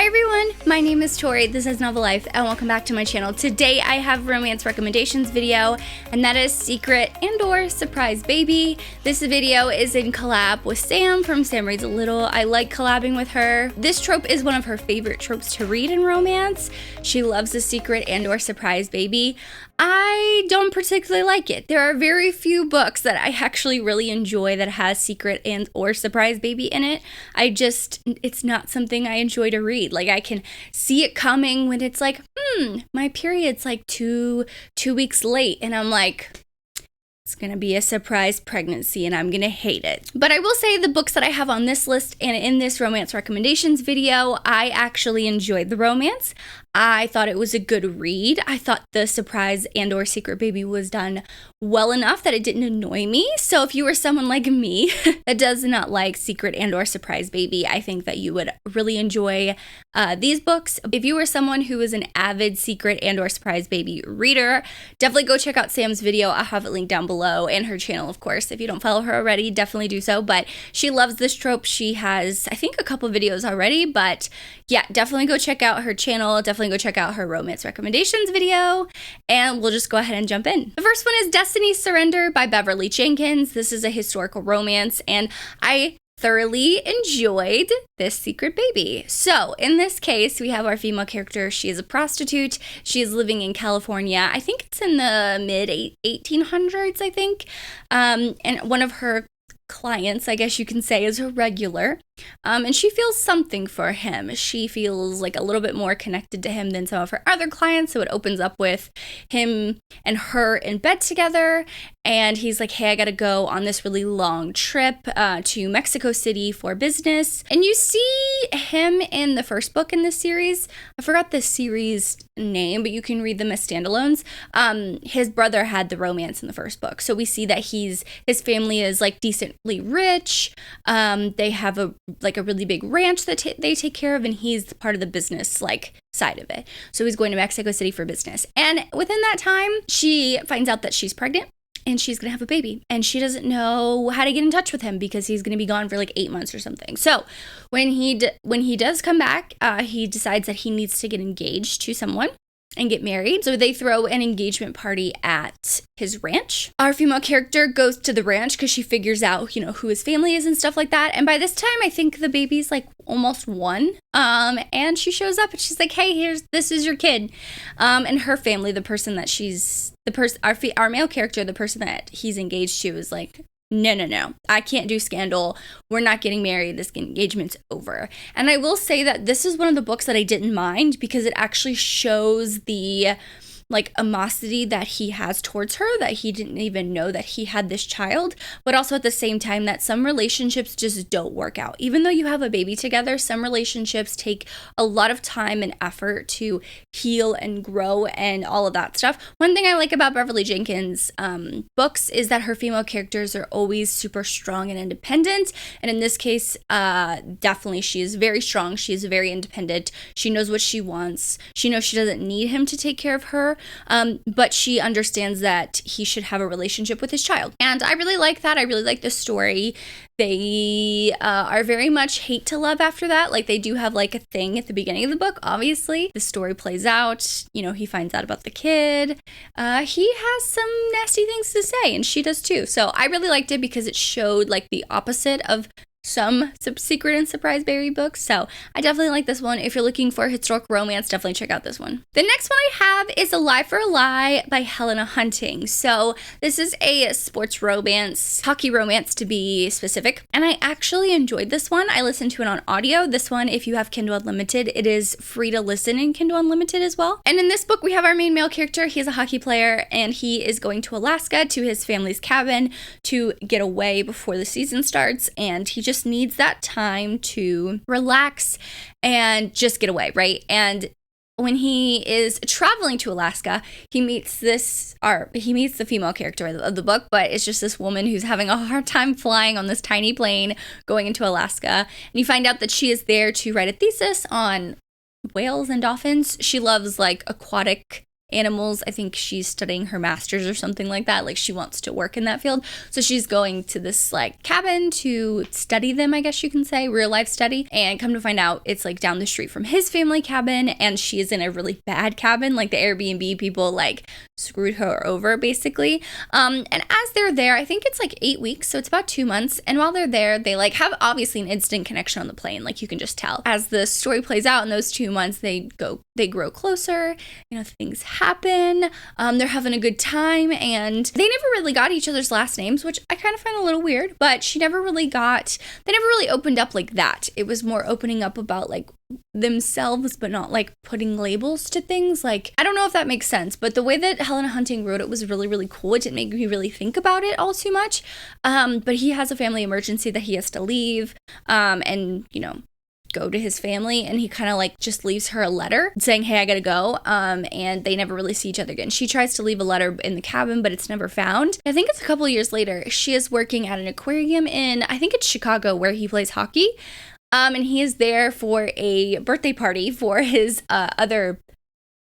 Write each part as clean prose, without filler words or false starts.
Hi everyone, my name is Tori, this is Novel Life, and welcome back to my channel. Today I have a romance recommendations video, and that is Secret and or Surprise Baby. This video is in collab with Sam from Sam Reads a Little. I like collabing with her. This trope is one of her favorite tropes to read in romance. She loves a secret and or surprise baby. I don't particularly like it. There are very few books that I actually really enjoy that has secret and or surprise baby in it. It's not something I enjoy to read. Like, I can see it coming when it's like, my period's like two weeks late, and I'm like, it's gonna be a surprise pregnancy and I'm gonna hate it. But I will say the books that I have on this list and in this romance recommendations video, I actually enjoyed the romance. I thought it was a good read. I thought the surprise and or secret baby was done well enough that it didn't annoy me. So if you were someone like me that does not like secret and or surprise baby, I think that you would really enjoy these books. If you were someone who is an avid secret and or surprise baby reader, definitely go check out Sam's video. I'll have it linked down below, and her channel, of course. If you don't follow her already, definitely do so. But she loves this trope. She has, I think, a couple videos already, but yeah, definitely go check out her channel. Definitely go check out her romance recommendations video, and we'll just go ahead and jump in. The first one is Destiny's Surrender by Beverly Jenkins. This is a historical romance, and I thoroughly enjoyed this secret baby. So in this case, we have our female character. She is a prostitute. She is living in California. I think it's in the mid 1800s, I think. And one of her clients, I guess you can say, is a regular. And she feels something for him. She feels like a little bit more connected to him than some of her other clients. So it opens up with him and her in bed together. And he's like, hey, I gotta go on this really long trip to Mexico City for business. And you see him in the first book in this series. I forgot the series name, but you can read them as standalones. His brother had the romance in the first book. So we see that his family is like decently rich. They have a really big ranch that they take care of, and he's part of the business side of it. So he's going to Mexico City for business. And within that time, she finds out that she's pregnant and she's going to have a baby, and she doesn't know how to get in touch with him because he's going to be gone for like 8 months or something. So when he does come back, he decides that he needs to get engaged to someone and get married. So they throw an engagement party at his ranch. Our female character goes to the ranch because she figures out, who his family is and stuff like that. And by this time, I think the baby's like almost 1. And she shows up and she's like, hey, this is your kid. And her family, our male character, the person that he's engaged to, is like, no, I can't do scandal. We're not getting married. This engagement's over. And I will say that this is one of the books that I didn't mind because it actually shows the animosity that he has towards her, that he didn't even know that he had this child, but also at the same time that some relationships just don't work out. Even though you have a baby together, some relationships take a lot of time and effort to heal and grow and all of that stuff. One thing I like about Beverly Jenkins books is that her female characters are always super strong and independent. And in this case, definitely she is very strong. She is very independent. She knows what she wants. She knows she doesn't need him to take care of her. But she understands that he should have a relationship with his child. And I really like that. I really like the story. They are very much hate to love after that. Like, they do have a thing at the beginning of the book, obviously. The story plays out. He finds out about the kid. He has some nasty things to say, and she does too. So I really liked it because it showed the opposite of some secret and surprise baby books. So I definitely like this one. If you're looking for historic romance, definitely check out this one. The next one I have is A Lie for a Lie by Helena Hunting. So this is a sports romance, hockey romance to be specific. And I actually enjoyed this one. I listened to it on audio. This one, if you have Kindle Unlimited, it is free to listen in Kindle Unlimited as well. And in this book, we have our main male character. He is a hockey player, and he is going to Alaska to his family's cabin to get away before the season starts. And he just needs that time to relax and just get away, right? And when he is traveling to Alaska, he meets the female character of the book, but it's just this woman who's having a hard time flying on this tiny plane going into Alaska. And you find out that she is there to write a thesis on whales and dolphins. She loves aquatic animals. I think she's studying her master's or something like that. Like she wants to work in that field. So she's going to this like cabin to study them, I guess you can say, real life study. And come to find out it's like down the street from his family cabin, and she is in a really bad cabin. Like the Airbnb people like screwed her over basically. And as they're there, I think it's like 8 weeks, so it's about 2 months. And while they're there, they like have obviously an instant connection on the plane. Like you can just tell. As the story plays out in those 2 months, they grow closer, you know, things happen, they're having a good time, and they never really got each other's last names, which I kind of find a little weird, but they never really opened up like that. It was more opening up about like themselves, but not like putting labels to things. Like, I don't know if that makes sense, but the way that Helena Hunting wrote it was really, really cool. It didn't make me really think about it all too much, but he has a family emergency that he has to leave, and, you know, go to his family, and he kind of like just leaves her a letter saying, hey, I gotta go, and they never really see each other again. She tries to leave a letter in the cabin, but it's never found. I think it's a couple of years later. She is working at an aquarium in, I think it's Chicago, where he plays hockey, and he is there for a birthday party for his other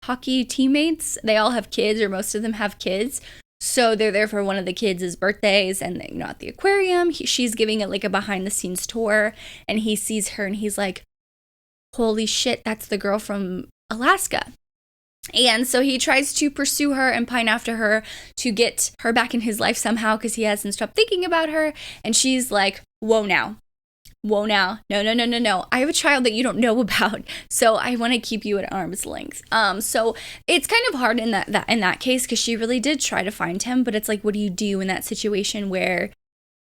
hockey teammates. They all have kids, or most of them have kids. So they're there for one of the kids' birthdays, and you know, at the aquarium, she's giving it like a behind the scenes tour, and he sees her and he's like, holy shit, that's the girl from Alaska. And so he tries to pursue her and pine after her to get her back in his life somehow, because he hasn't stopped thinking about her. And she's like, whoa now. No. I have a child that you don't know about, so I want to keep you at arm's length. So it's kind of hard in that case, because she really did try to find him, but it's like, what do you do in that situation where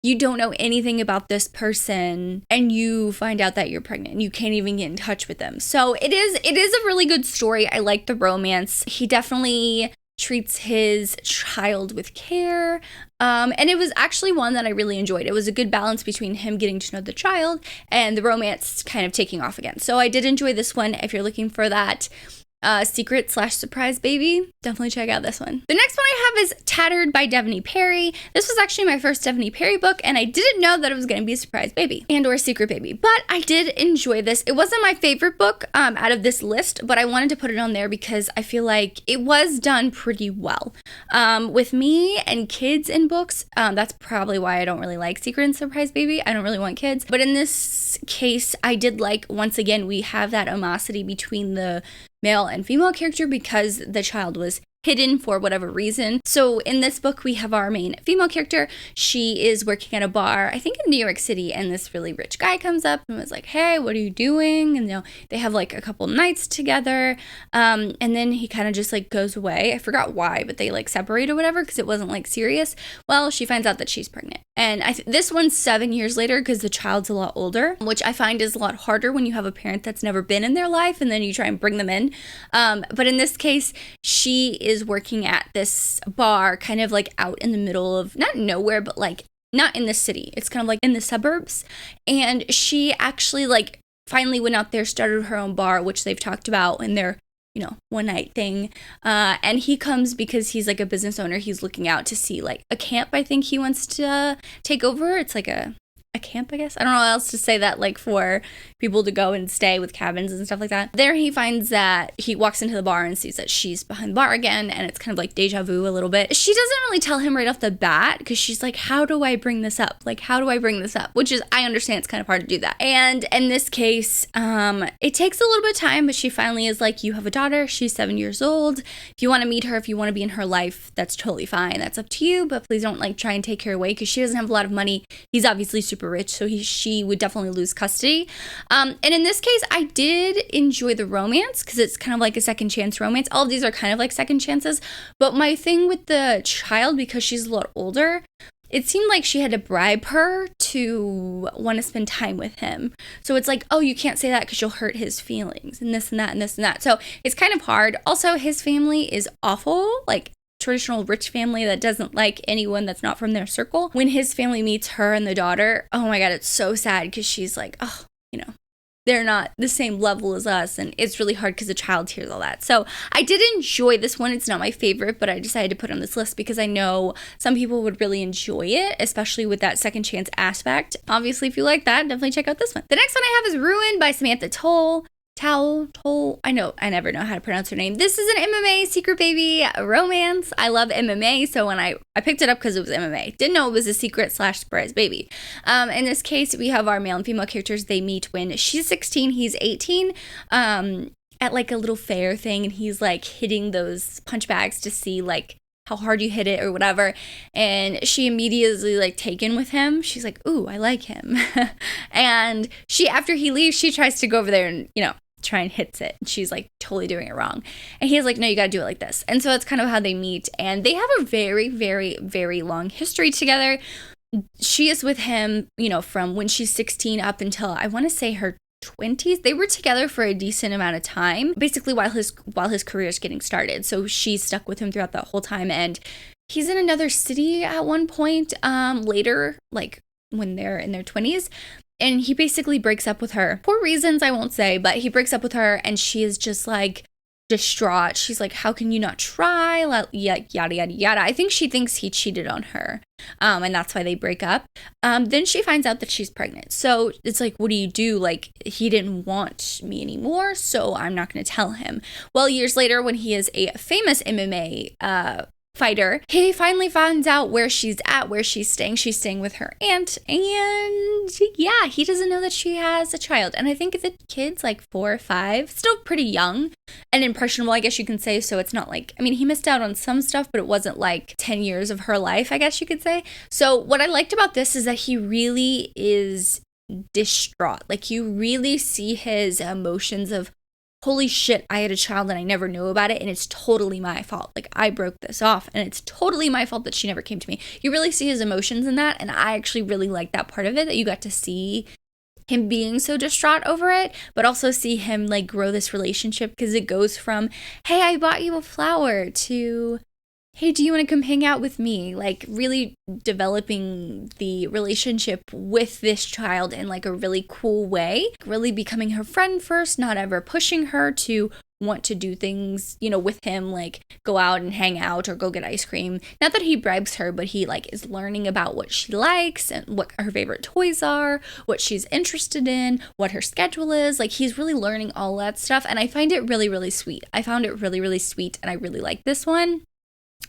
you don't know anything about this person and you find out that you're pregnant and you can't even get in touch with them? So it is a really good story. I like the romance. He definitely treats his child with care, and it was actually one that I really enjoyed. It was a good balance between him getting to know the child and the romance kind of taking off again. So I did enjoy this one. If you're looking for that secret/surprise baby, definitely check out this one. The next one I have is Tattered by Devney Perry. This was actually my first Devney Perry book, and I didn't know that it was going to be a surprise baby and or secret baby, but I did enjoy this. It wasn't my favorite book out of this list, but I wanted to put it on there because I feel like it was done pretty well. With me and kids in books, that's probably why I don't really like secret and surprise baby. I don't really want kids, but in this case, I did like, once again, we have that animosity between the male and female character because the child was hidden for whatever reason. So in this book, we have our main female character. She is working at a bar, I think in New York City, and this really rich guy comes up and was like, hey, what are you doing? And they have like a couple nights together, and then he kind of just like goes away. I forgot why, but they like separate or whatever because it wasn't like serious. Well, she finds out that she's pregnant. And this one's 7 years later because the child's a lot older, which I find is a lot harder when you have a parent that's never been in their life and then you try and bring them in. But in this case, she is working at this bar kind of like out in the middle of, not nowhere, but like not in the city. It's kind of like in the suburbs. And she actually like finally went out there, started her own bar, which they've talked about in their, one night thing. And he comes because he's like a business owner. He's looking out to see like a camp I think he wants to take over. It's like a camp, I guess. I don't know how else to say that, like for people to go and stay with cabins and stuff like that. There he finds that he walks into the bar and sees that she's behind the bar again, and it's kind of like deja vu a little bit. She doesn't really tell him right off the bat because she's like, how do I bring this up? Like, how do I bring this up? Which is, I understand it's kind of hard to do that. And in this case, it takes a little bit of time, but she finally is like, you have a daughter. She's 7 years old. If you want to meet her, if you want to be in her life, that's totally fine. That's up to you, but please don't like try and take her away because she doesn't have a lot of money. He's obviously super rich, so she would definitely lose custody. And in this case, I did enjoy the romance because it's kind of like a second chance romance. All of these are kind of like second chances. But my thing with the child, because she's a lot older, it seemed like she had to bribe her to want to spend time with him. So it's like, oh, you can't say that because you'll hurt his feelings and this and that and this and that. So it's kind of hard. Also, his family is awful. Like, traditional rich family that doesn't like anyone that's not from their circle. When his family meets her and the daughter, oh my god, it's so sad because she's like, oh, they're not the same level as us, and it's really hard because the child hears all that. So I did enjoy this one. It's not my favorite, but I decided to put it on this list because I know some people would really enjoy it, especially with that second chance aspect. Obviously, if you like that, definitely check out this one. The next one I have is Ruin by Samantha Toll. I know, I never know how to pronounce her name. This is an MMA secret baby romance. I love MMA, so when I picked it up because it was MMA. Didn't know it was a secret / surprise baby. In this case, we have our male and female characters. They meet when she's 16, he's 18, at like a little fair thing, and he's like hitting those punch bags to see like how hard you hit it or whatever, and she immediately like taken with him. She's like, ooh, I like him. And she, after he leaves, she tries to go over there and, you know, try and hits it. She's like totally doing it wrong, and he's like, no, you gotta do it like this. And so that's kind of how they meet, and they have a very, very, very long history together. She is with him, you know, from when she's 16 up until I want to say her 20s. They were together for a decent amount of time, basically while his career is getting started. So she's stuck with him throughout that whole time, and he's in another city at one point later, like when they're in their 20s, and he basically breaks up with her for reasons I won't say, but he breaks up with her, and she is just like distraught. She's like, how can you not try? Yada yada yada. I think she thinks he cheated on her, and that's why they break up. Then she finds out that she's pregnant, so it's like, what do you do? Like, he didn't want me anymore, so I'm not going to tell him. Well, years later, when he is a famous MMA fighter, he finally finds out where she's at, where she's staying. She's staying with her aunt, and yeah, he doesn't know that she has a child. And I think the kid's like 4 or 5, still pretty young and impressionable, I guess you can say. So it's not like, I mean, he missed out on some stuff, but it wasn't like 10 years of her life, I guess you could say. So what I liked about this is that he really is distraught. Like, you really see his emotions of, holy shit, I had a child and I never knew about it, and it's totally my fault. Like, I broke this off, and it's totally my fault that she never came to me. You really see his emotions in that, and I actually really like that part of it, that you got to see him being so distraught over it, but also see him like grow this relationship, because it goes from, hey, I bought you a flower, to, hey, do you want to come hang out with me? Like, really developing the relationship with this child in like a really cool way, really becoming her friend first, not ever pushing her to want to do things, you know, with him, like go out and hang out or go get ice cream. Not that he bribes her, but he like is learning about what she likes and what her favorite toys are, what she's interested in, what her schedule is. Like, he's really learning all that stuff, and I find it really, really sweet. I found it really, really sweet, and I really like this one.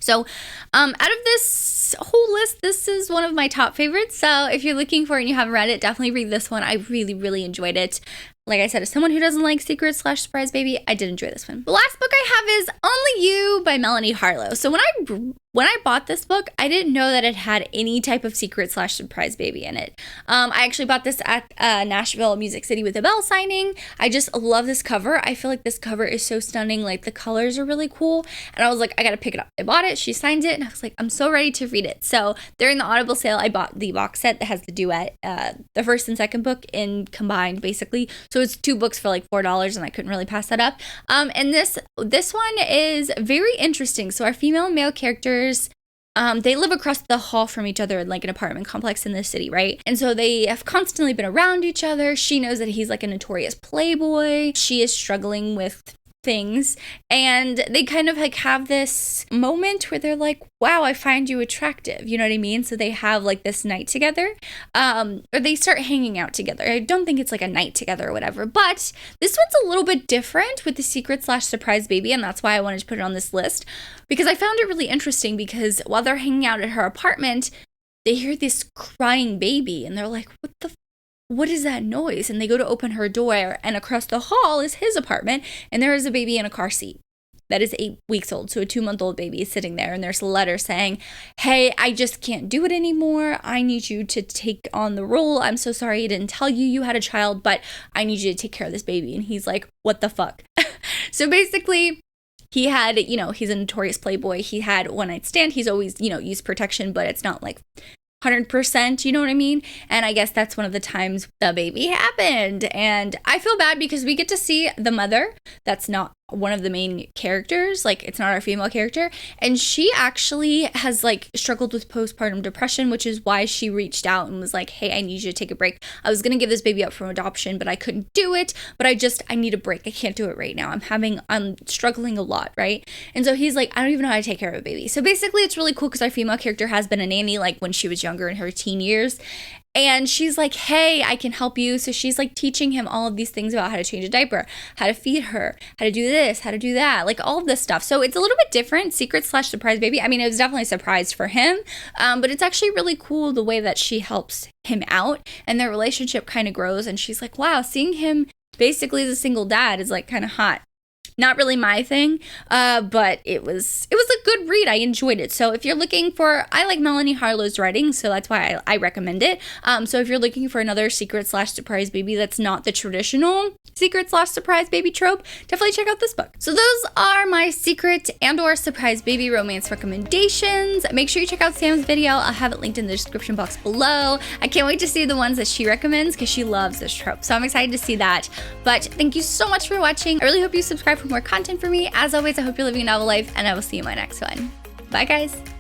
So out of this whole list, this is one of my top favorites. So if you're looking for it and you haven't read it, definitely read this one. I really, really enjoyed it. Like I said, as someone who doesn't like secret / surprise baby, I did enjoy this one. The last book I have is Only You by Melanie Harlow. So when I bought this book, I didn't know that it had any type of secret / surprise baby in it. I actually bought this at Nashville Music City with a Bell signing. I just love this cover. I feel like this cover is so stunning. Like, the colors are really cool. And I was like, I gotta pick it up. I bought it. She signed it. And I was like, I'm so ready to read it. So during the Audible sale, I bought the box set that has the duet, the first and second book in combined, basically. So it's 2 books for like $4, and I couldn't really pass that up. And this one is very interesting. So our female and male characters, they live across the hall from each other in like an apartment complex in the city, right? And so they have constantly been around each other. She knows that he's like a notorious playboy. She is struggling with things, and they kind of like have this moment where they're like, wow, I find you attractive, you know what I mean? So they have like this night together, or they start hanging out together. I don't think it's like a night together or whatever, but this one's a little bit different with the secret / surprise baby, and that's why I wanted to put it on this list, because I found it really interesting, because while they're hanging out at her apartment, they hear this crying baby, and they're like, what is that noise? And they go to open her door, and across the hall is his apartment, and there is a baby in a car seat that is 8 weeks old. So a 2-month-old baby is sitting there, and there's a letter saying, hey, I just can't do it anymore. I need you to take on the role. I'm so sorry I didn't tell you had a child, but I need you to take care of this baby. And he's like, what the fuck? So basically, he had, you know, he's a notorious playboy. He had one night stand. He's always, you know, used protection, but it's not like 100%, you know what I mean? And I guess that's one of the times the baby happened. And I feel bad because we get to see the mother. That's not one of the main characters, like it's not our female character, and she actually has like struggled with postpartum depression, which is why she reached out and was like, hey, I need you to take a break. I was gonna give this baby up from adoption, but I couldn't do it, but I need a break. I can't do it right now. I'm struggling a lot, right? And so he's like, I don't even know how to take care of a baby. So basically it's really cool because our female character has been a nanny like when she was younger in her teen years. And she's like, hey, I can help you. So she's like teaching him all of these things about how to change a diaper, how to feed her, how to do this, how to do that, like all of this stuff. So it's a little bit different, secret/surprise baby. I mean, it was definitely a surprise for him, but it's actually really cool the way that she helps him out and their relationship kind of grows. And she's like, wow, seeing him basically as a single dad is like kind of hot. Not really my thing, but it was a good read. I enjoyed it. So if you're looking for, I like Melanie Harlow's writing, so that's why I recommend it. So if you're looking for another secret/surprise baby that's not the traditional secret/surprise baby trope, definitely check out this book. So those are my secret and/or surprise baby romance recommendations. Make sure you check out Sam's video. I'll have it linked in the description box below. I can't wait to see the ones that she recommends because she loves this trope. So I'm excited to see that. But thank you so much for watching. I really hope you subscribe for more content for me. As always, I hope you're living a novel life, and I will see you in my next one. Bye, guys.